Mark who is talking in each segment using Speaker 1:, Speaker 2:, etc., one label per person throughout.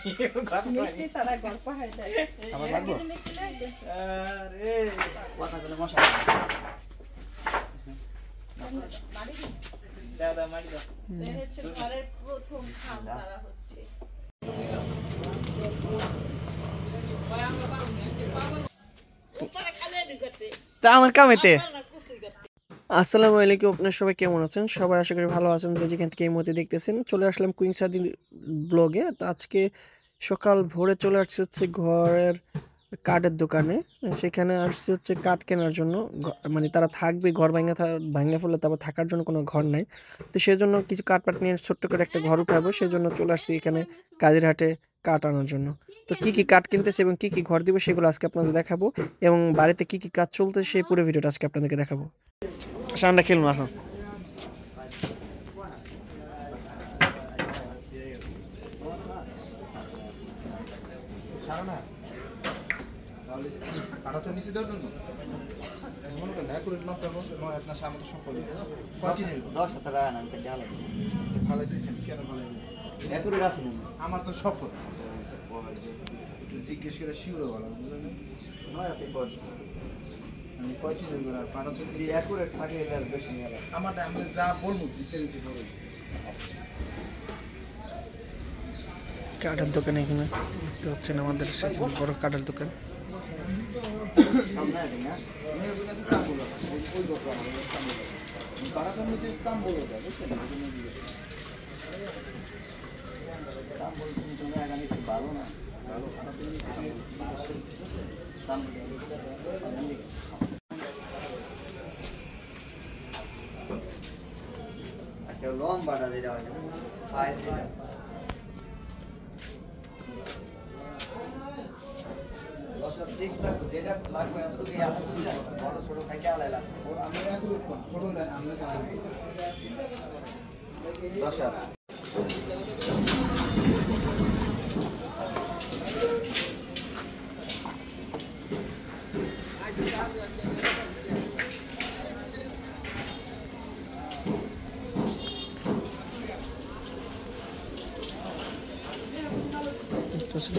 Speaker 1: মিষ্টি সারা গল্প হয় যায়
Speaker 2: আমার লাগবে
Speaker 1: মিষ্টি লাগে
Speaker 2: আরে কথা বলে মশা
Speaker 1: মারি
Speaker 2: দাদা মারি দাও
Speaker 1: এই হচ্ছে ঘরের প্রথম খাম তারা হচ্ছে
Speaker 3: তা আমার কামেতে আসসালামু আলাইকুম আপনারা সবাই কেমন আছেন সবাই আশা করি ভালো আছেন যেখান থেকে এই মুহূর্তে দেখতেছেন চলে আসলাম কুইং সাদি ব্লগে তো আজকে সকাল ভোরে চলে আসছে হচ্ছে ঘরের কাঠের দোকানে সেখানে আসছে হচ্ছে কাঠ কেনার জন্য মানে তারা থাকবে ঘর ভাঙা ফেলে তারপর থাকার জন্য কোনো ঘর নাই তো সেই জন্য কিছু কাঠপাট নিয়ে ছোট্ট করে একটা ঘর উঠাবো সেই জন্য চলে আসছি এখানে কাজিরহাটে কাঠ আনার জন্য তো কি কি কাঠ কিনতেছে এবং কি কি ঘর দিব সেগুলো আজকে আপনাদের দেখাবো এবং বাড়িতে কি কি কাজ চলতেছে সেই পুরো ভিডিওটা আজকে আপনাদেরকে দেখাবো সামনে খেলুন এখন
Speaker 2: আমার তো সব জিজ্ঞেস করে শিউরে বলা আমার আমি যা বলবো
Speaker 3: কাঠের দোকান এখানে দেখতে পাচ্ছেন আমাদের বড় কাঠের দোকান
Speaker 2: ভালো না আচ্ছা লম্বাটা যেটা পায়ের যেটা যেটা লাগবে এতটুকুই আছে বড় ছোট খাইতে আলাইলাম আমি ছোট দশা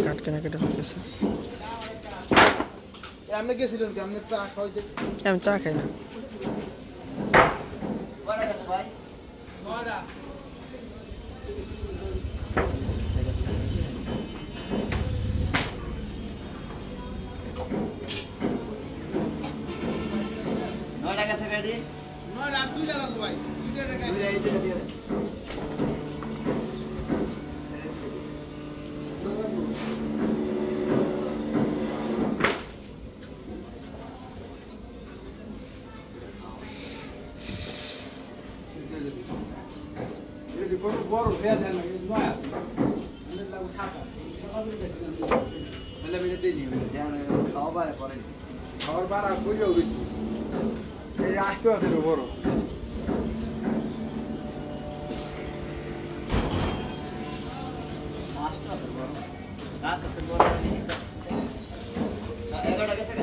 Speaker 3: কাঠ কেনাকাটা করতেছে
Speaker 2: আপনি গেছিলেন কি আপনি চা খাইতে
Speaker 3: আমি চা খাই না
Speaker 2: নয়টা গেছে গাড়ি নয়টা 2 টাকা তো ভাই 2 টাকা দিয়ে বড় ভেয়া দেন নয়া মানে লাগু ছাতা মানে মিলে দেই নি খাওয়া বারে পরে খাওয়ার বারা কইও বিটু এই আসতে আছে বড় মাস্টার আছে বড় রাত তো বড় 11 টাকা গেছে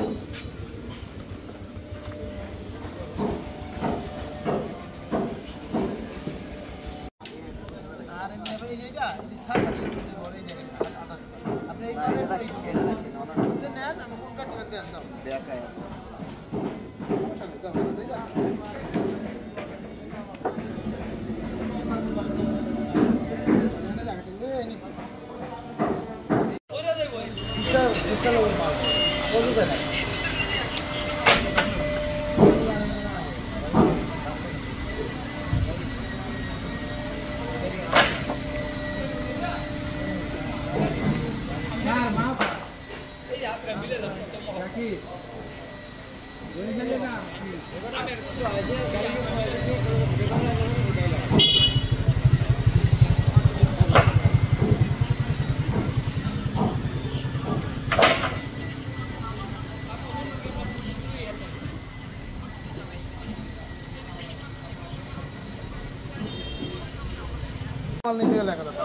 Speaker 2: মাল নিতে গেলে 1000 টাকা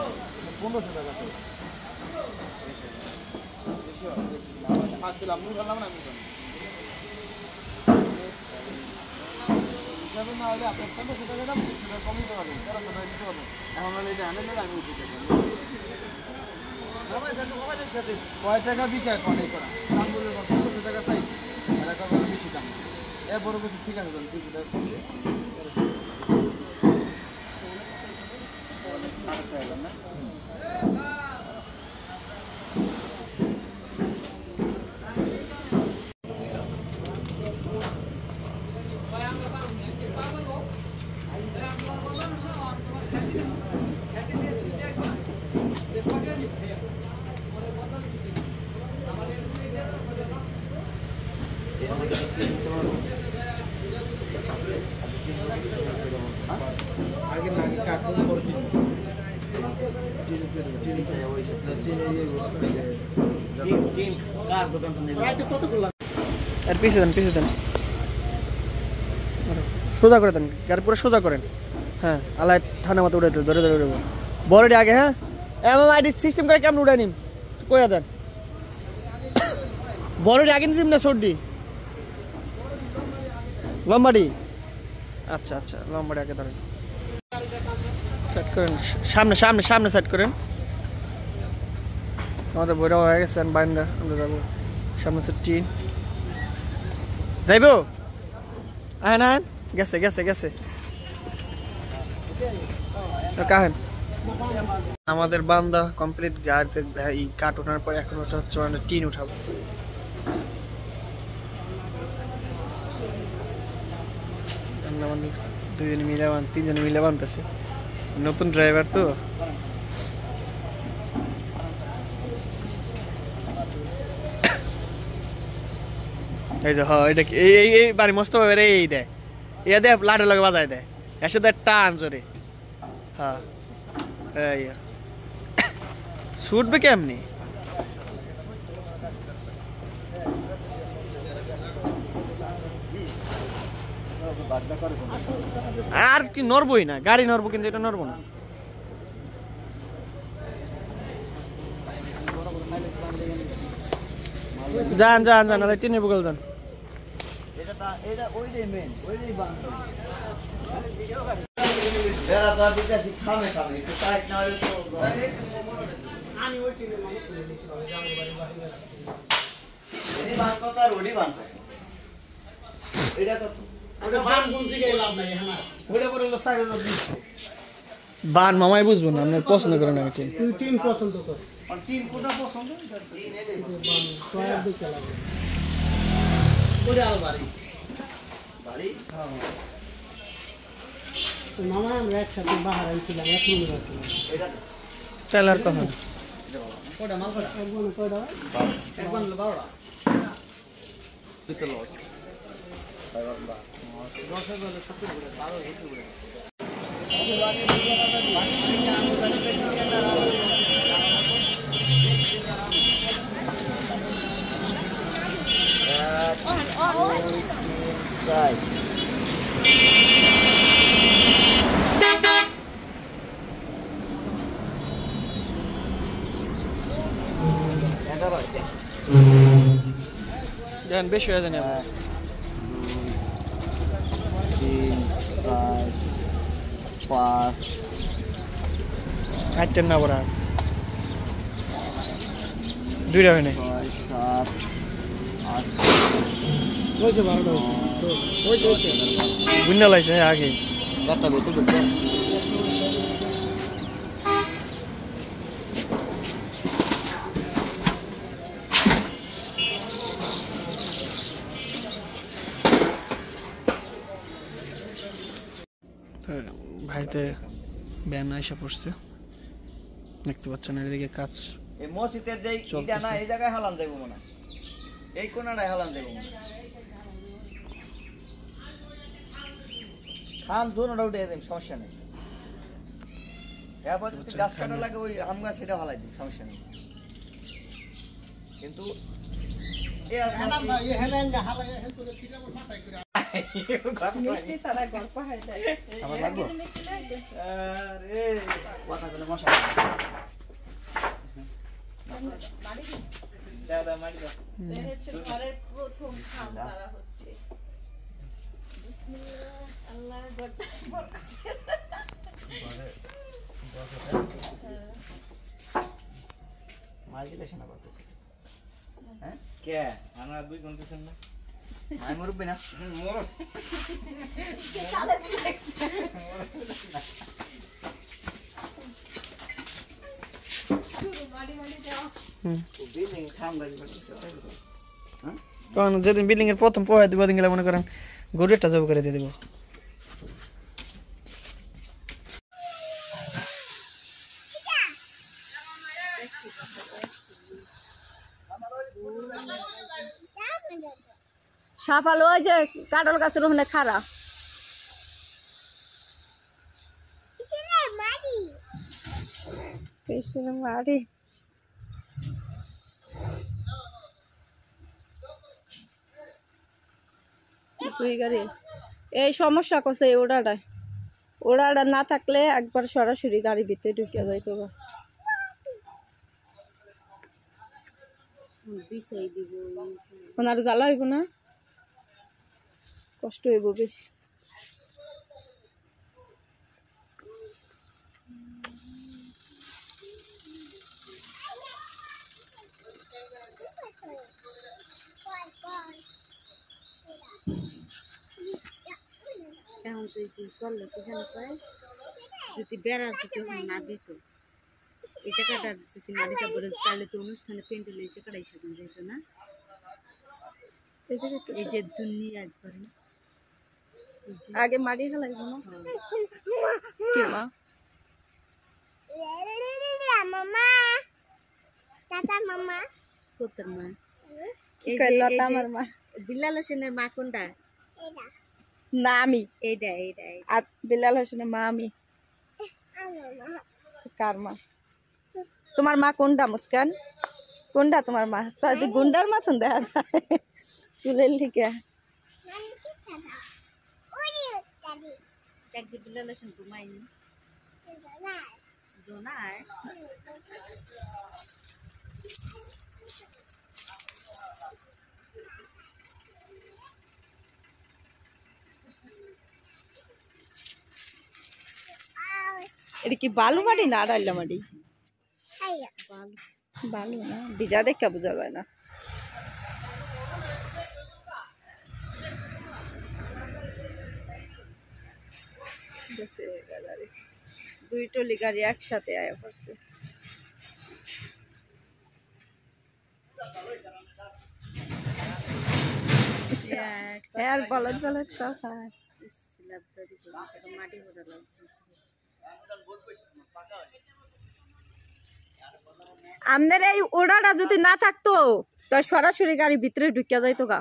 Speaker 2: 1500 টাকা হাত দিলাম আমি বললাম না আমি হিসাবে না হলে আপনার 1500 টাকা দাম সেটা কমই তো পারবেন 1300 টাকা দিতে পারবেন এখন হলে এটা আনেন না আমি উঠে দেবো কয় টাকা বিক্রি এখন এই করা দাম বলে 200 টাকা চাই আর একটা বড় বেশি দাম এ বড় কিছু ঠিক আছে 200 টাকা কম দিয়ে आगे ना आगे काट को और टीन टीन से वही सब टीन ये टीन टीन काट दो तो नहीं राइट কত করলাম
Speaker 3: আর পিছে দেন সোজা করে দেন গাড়ি পুরো সোজা করেন হ্যাঁ আলাই ঠান্ডা মতো উড়াইতে ধরে উড়াবো বড়ডি আগে হ্যাঁ এমএম আইডি সিস্টেম করে কেমন উড়াই নিম কইয়া দেন বড়ডি আগে নিদিম না সর্দি লম্বাডি আচ্ছা আচ্ছা লম্বাডি আগে ধরেন সেট করেন সামনে সেট করেন আমাদের বইটা হয়ে গেছে বাইন্ডা আমরা যাবো সামনে সেটটি যাইবো আহেন গেছে কাহেন আমাদের বান্দা কমপ্লিট গাড়িতে এই কাঠ ওঠানোর পর এখন ওটা হচ্ছে মানে টিন উঠাবো দুজনে মিলে তিনজনে মিলে বানতেছে নতুন ড্রাইভার তো এই যে হ্যাঁ এটা এই বাড়ি মস্ত ভাবে এই দেয় ইয়া দেয় লাঠি লাগে বাজায় দেয় এর সাথে টান জোরে হ্যাঁ এই ছুটবে কেমনি আর কি নড়বই না গাড়ি নড়বো কিন্তু এটা নড়বো না যান টিনের বুকাল যান
Speaker 2: এটা ওইটাই মেন ওইটাই বান্ধ এরা তো দিতেছি খামে একটু টাইট না হলে তো আমি ওই টিনের মানুষ তুলে নিছি ভালো জামাই বাড়ি এই বান্ধ তো আর ওডি বান্ধ এটা তো ওটা বান কোন দিকে লাভ নাই হ্যাঁ ওটা পরে তো সাইডে তো দিছে
Speaker 3: বান মামাই বুঝবো না আপনি পছন্দ করেন না টিন
Speaker 2: তুই টিন পছন্দ কর আর টিন কোটা পছন্দ টিন এনে বান কয়েক দিকে লাগে ওটা আর বাড়ি হ্যাঁ তো মামা আমরা একসাথে বাহার আইছিলাম এক রুমে আছিলাম এটা
Speaker 3: টেলার কখন
Speaker 2: কোটা মাল কোটা এক বান 12টা দিতে লস
Speaker 3: দেন বেশি হয়ে জানি
Speaker 2: 3 4 5
Speaker 3: আটটা না বড় দুইটা হয় না
Speaker 2: 6 7 8
Speaker 3: হয়েছে 12টা হয়েছে বুন্না লাইছে আগে
Speaker 2: রাতটা বেতু বেতু
Speaker 3: ভাইতে ব্যান আইসা পড়ছে দেখতে পাচ্ছেন এদিকে কাজ
Speaker 2: এই মসজিদের যেই এটা না এই জায়গায় হালান যাইবো মনে এই কোণাটায় হালান যাইবো মনে খান দুটোটা উঠে দেন সমস্যা নেই এরপর যদি গাছ কাটা লাগে ওই আম গাছ সেটা হালাই দিন সমস্যা নেই কিন্তু
Speaker 1: মিষ্টি সারা গল্প হয় দেয়
Speaker 2: আমার লাগবো
Speaker 1: আরে
Speaker 2: কথা বলে মশা দাদা মারি দাও
Speaker 1: এই হচ্ছে ঘরের প্রথম খাম তারা হচ্ছে বিসমিল্লাহ আল্লাহ
Speaker 4: কে আমরা দুইজন দিছেন না
Speaker 2: আমি মুরব্বি না
Speaker 4: মোর
Speaker 1: চালে দেখছে শুরু মারি মারি দাও
Speaker 2: বিল্ডিং খাম লাগবে হ্যাঁ
Speaker 3: কারণ যেদিন বিল্ডিং এর প্রথম পড়া দিব দিন গেলে মনে করেন গরুটা জব করে দিয়ে দেব
Speaker 1: সাফাল ওই যে কাটল গাছের ওখানে খাড়া মারি তুই গাড়ি এই সমস্যা করছে এই ওড়াটা না থাকলে একবার সরাসরি গাড়ি ভিতরে ঢুকে যাইতো আর জ্বালা হইব না কষ্ট হইব বেশি
Speaker 5: এখন তুই যে করলো কি জানো কয় যদি বেড়া যদি না দিত এই জায়গাটা যদি না দিতে বলে তাহলে তো অনুষ্ঠানে প্যান্ডেল এই জায়গাটাই সাজানো যেত না এই যে দুনিয়া একবারে
Speaker 1: আগে মারি ফেলাইব না কি মা
Speaker 5: কোথার মা
Speaker 1: কি কইলো আমার মা
Speaker 5: বিল্লাল হোসেনের মা কোনটা
Speaker 1: না আমি
Speaker 5: এইটা
Speaker 1: আর বিলাল হোসেনের মা আমি কার মা তোমার মা কোনটা মুস্কান কোনটা তোমার মা তাই গুন্ডার মতন দেখা যায় চুলের লিখে
Speaker 5: একদিন বিল্লাল হোসেন ঘুমায়নি দোনায়
Speaker 1: এটা কি বালু মাটি না আড়াইলা মাটি বালু না ভিজা দেখা বোঝা যায় না দুই টলি গাড়ি একসাথে আয়া পড়ছে আর বলদ কথা
Speaker 5: মাটি ভরা লাগছে
Speaker 1: আমাদের এই ওড়াটা যদি না থাকতো তো সরাসরি গাড়ি ভিতরে ঢুকিয়া যাইতো গা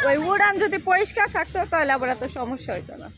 Speaker 1: ওই উড়ান যদি পরিষ্কার থাকতো তাহলে আবার এত সমস্যা হইতো না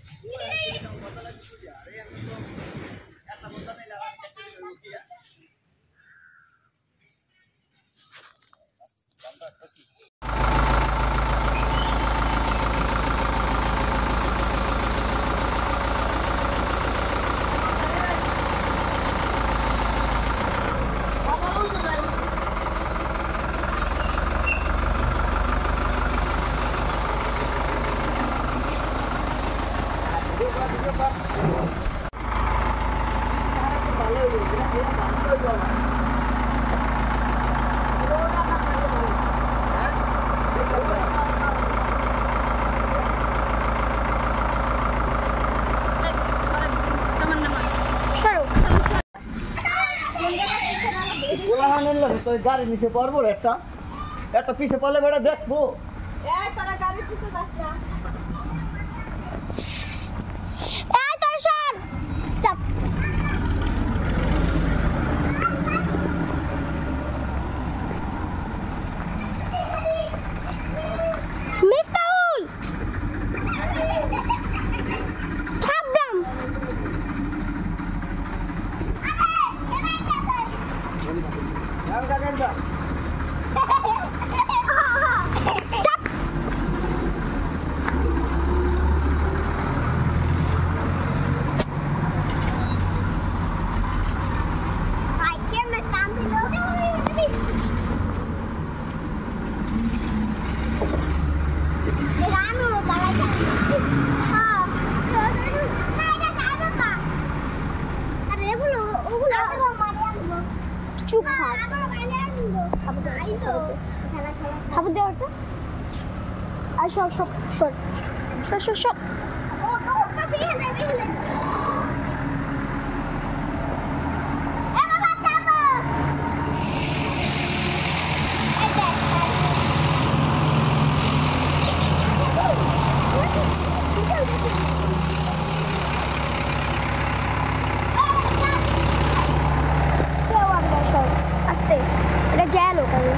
Speaker 2: গাড়ি নিচে পড়বো একটা পিছে পড়লে বেড়া দেখবো
Speaker 6: একটা আর সব সব সব সব সব সব আস্তে এটা জ্যাল ওখানে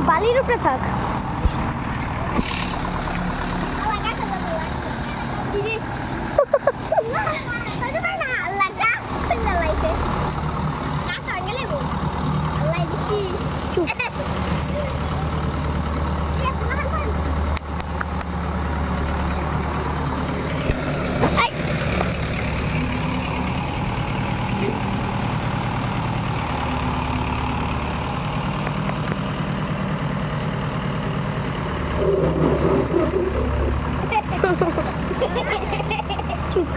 Speaker 6: বালির উপরে থাক চুপ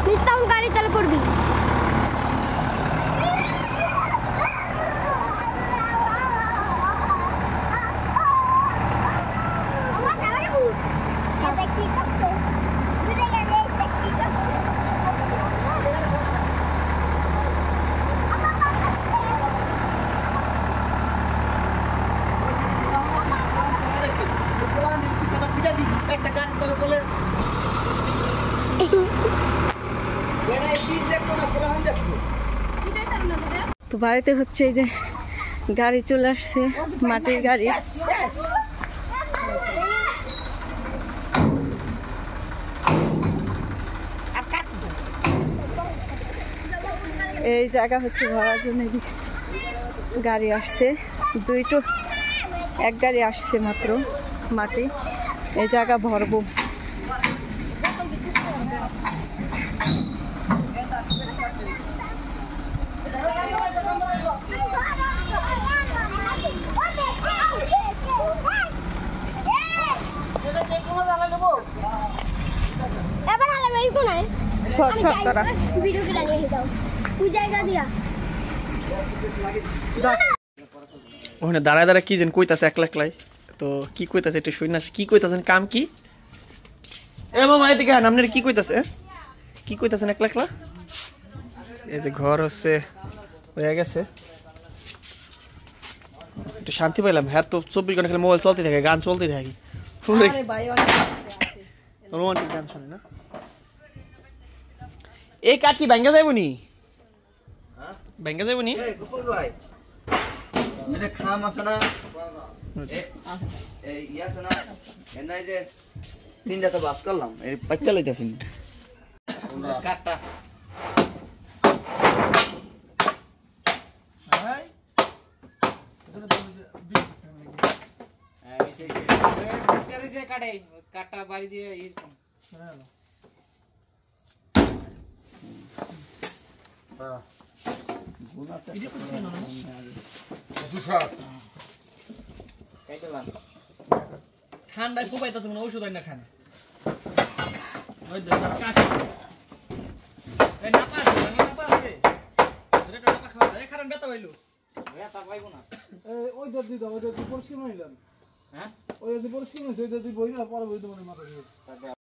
Speaker 6: মিথ্যাউন গাড়ি চালু করবি
Speaker 1: তো বাড়িতে হচ্ছে এই যে গাড়ি চলে আসছে, মাটির গাড়ি। এই জায়গা হচ্ছে ভরার জন্য গাড়ি আসছে, এক গাড়ি আসছে মাত্র মাটি, এই জায়গা ভরবো।
Speaker 3: ওখানে দাঁড়ায় দাঁড়ায় কি যেন কইতাছে একলা একলাই, তো কি কইতাছে একটু শুই না, কি কইতাছেন কাম কি? এ মামা এদিকে হ্যাঁ, আপনার কি কইতাছে, কি কইতাছেন একলা একলা? এই যে ঘর হচ্ছে হয়ে গেছে, একটু শান্তি পাইলাম। হ্যাঁ তো 24 ঘন্টা খালি মোবাইল চলতে থাকে, গান চলতে থাকে, রোমান্টিক গান শুনে না। এই কাঠ কি ব্যাঙ্গা যাইব নি? ব্যাঙ্গা যাইব নি?
Speaker 2: খাম আছে না, এই আছে না, এনাই যে তিনটা তো বাস করলাম, এই পাইতে লইতাছি না কাটটা।
Speaker 4: কাটা বাড়ি দিয়ে এরকম
Speaker 3: ঠান্ডায় খুব আইতাছে, মনে ঔষধ হয় না খান।
Speaker 7: ওই দাদি দাও, ওই দাদি পরিষ্কার মাইলাম। হ্যাঁ ওই দাদি পরিষ্কার মাইছে, ওই দাদি বই না পরে বই তো মানে মাথা